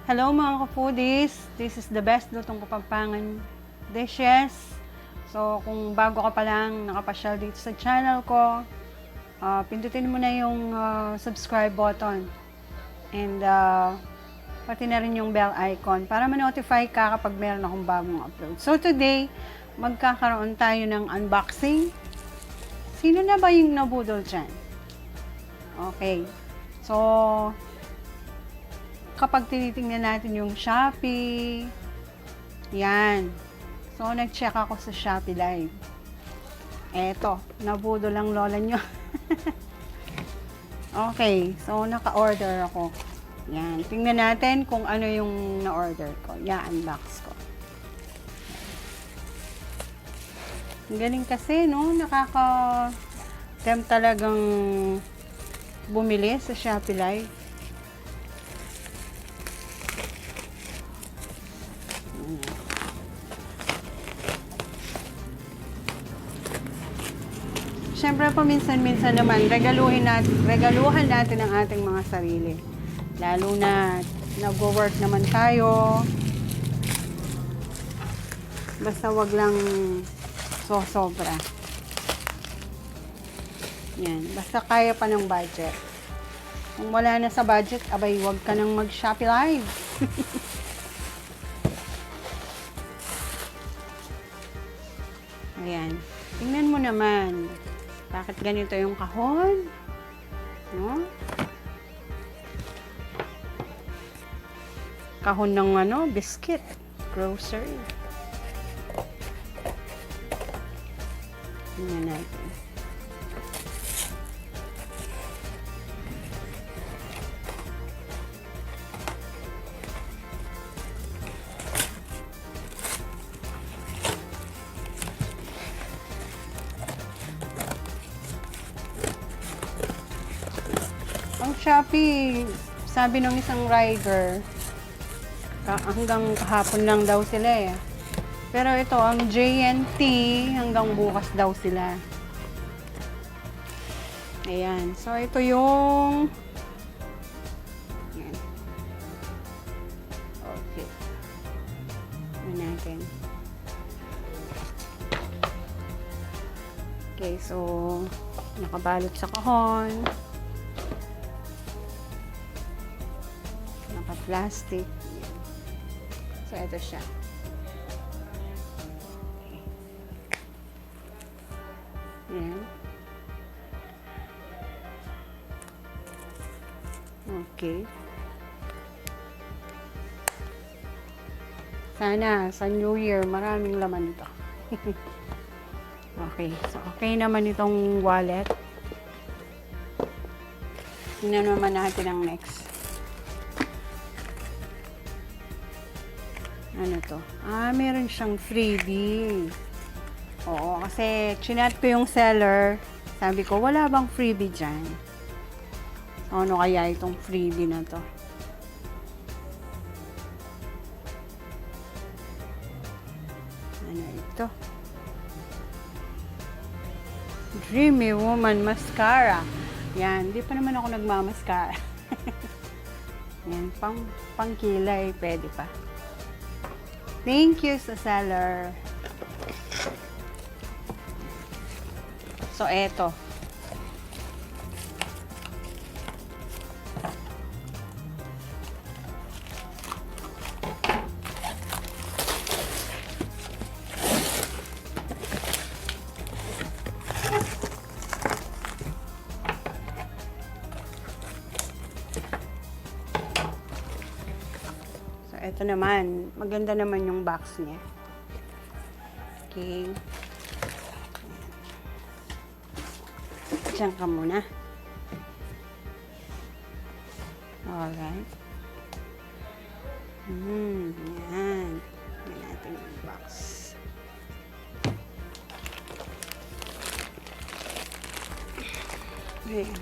Hello mga ka-foodies! This is the best lutong kapampangan dishes. So, kung bago ka pa lang nakapasyal dito sa channel ko, pindutin mo na yung subscribe button. And pati na rin yung bell icon para ma-notify ka kapag meron akong bagong upload. So, today, magkakaroon tayo ng unboxing. Sino na ba yung nabudol dyan? Okay. So, kapag tinitingnan natin yung Shopee, yan. So, nag-check ako sa Shopee Live. Eto, nabudol ang lola nyo. Okay, so naka-order ako. Yan, tingnan natin kung ano yung na-order ko. Yan, unbox ko. Ang galing kasi, no? Nakaka-tempt talagang bumili sa Shopee Live. Siyempre paminsan-minsan naman, regaluhan natin ang ating mga sarili. Lalo na nag-work naman tayo. Basta wag lang sobra. Yan, basta kaya pa ng budget. Kung wala na sa budget, abay wag ka nang mag-Shopee Live. Ayan, tingnan mo naman. Bakit ganito yung kahon? No? Kahon ng biscuit. Grocery. Tingnan natin. Ang Shopee, sabi ng isang rider, hanggang kahapon lang daw sila eh. Pero ito, ang JNT, hanggang bukas daw sila. Ayan. So, ito yung... Ayan. Okay. Ayan natin. Okay, so, nakabalot sa kahon. Naka-plastic. So, ito siya. Ayan. Okay. Sana sa New Year maraming laman ito. Okay. So, okay naman itong wallet. Tingnan naman natin ang next. Ano to? Meron siyang freebie. Oo, kasi chinat ko yung seller. Sabi ko, wala bang freebie dyan? Ano kaya itong freebie na to? Ano ito? Dreamy Woman Mascara. Yan, di pa naman ako nagmamaskara. Yan, pangkilay, pwede pa. Thank you sa seller. So, eto. Ito naman, maganda naman yung box niya. Okay. Diyan ka muna. Alright. Yan. Yan natin yung box. Ayan.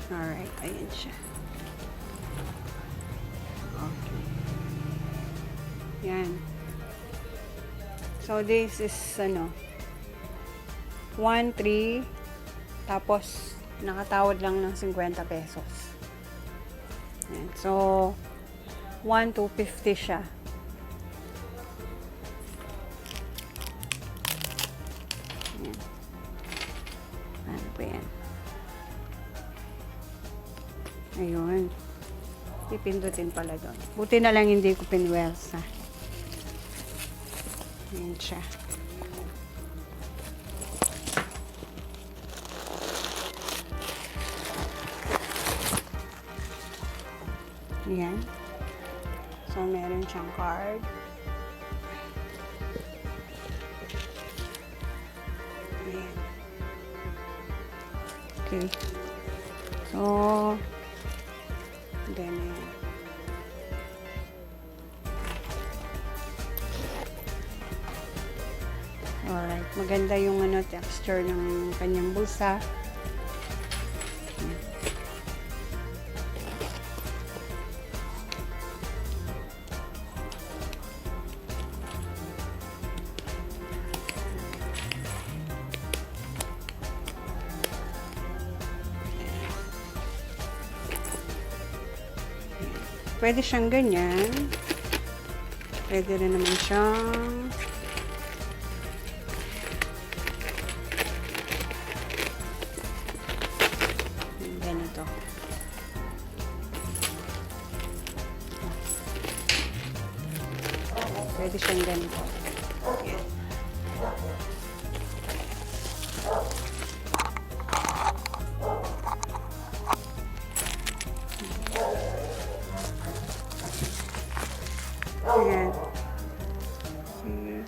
Alright. Alright, ayan siya. Okay. Yan. So, this is, 1.3. Tapos, nakatawad lang ng 50 pesos. Yan. So, 1,250 siya. Yan. Ano ba yan? Ayun. Pipindutin pala doon. Buti na lang hindi ko pinwelsa. Ayan siya. Ayan. So, meron siyang card. Ayan. Okay. So, then, alright. Maganda yung texture ng kanyang bulsa. Pwede siyang ganyan. Pwede rin naman siyang ganito. Pwede siyang ganito. Yan. Ayan.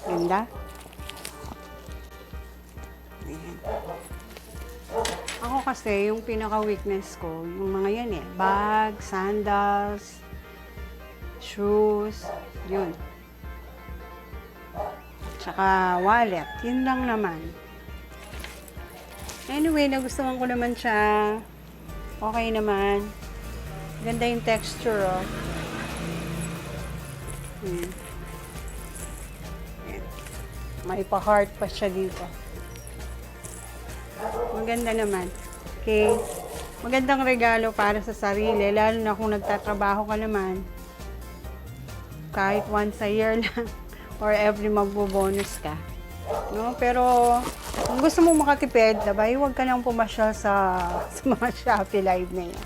Ganda. Ayan. Ako kasi, yung pinaka-weakness ko, yung mga yan bag, sandals, shoes, yun. Tsaka wallet, yun lang naman. Anyway, nagustuhan ko naman siya. Okay naman. Ganda yung texture, oh. Ayan. May pa-heart pa siya dito. Maganda naman. Okay. Magandang regalo para sa sarili. Lalo na kung nagtatrabaho ka naman. Kahit once a year lang. Or every magbo-bonus ka. No? Pero, kung gusto mo makatipid, diba, huwag ka nang pumasyal sa mga Shopee Live na yan.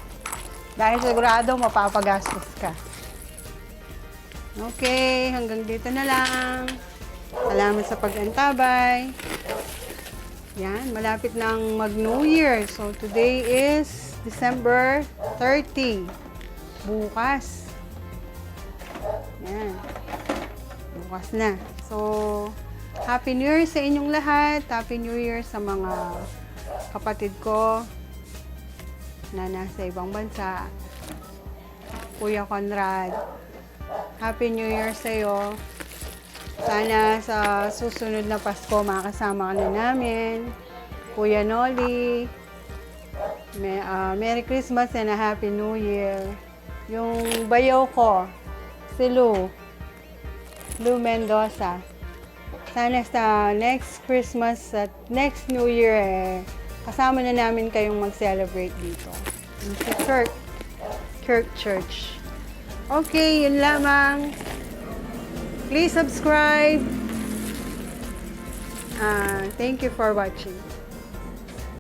Dahil sigurado mapapagastos ka. Okay, hanggang dito na lang. Salamat sa pag-antabay. Yan, malapit ng mag-New Year. So, today is December 30. Bukas. Yan. Bukas na. So, Happy New Year sa inyong lahat. Happy New Year sa mga kapatid ko na nasa ibang bansa. Kuya Conrad. Happy New Year sa iyo. Sana sa susunod na Pasko makasama ka na namin. Kuya Noli. Merry Christmas and a Happy New Year. Yung bayaw ko, si Lou Mendoza. Sana sa next Christmas at next New Year, kasama na namin kayong mag-celebrate dito. Sa Kirk Church. Okay, yun lamang. Please subscribe. Thank you for watching.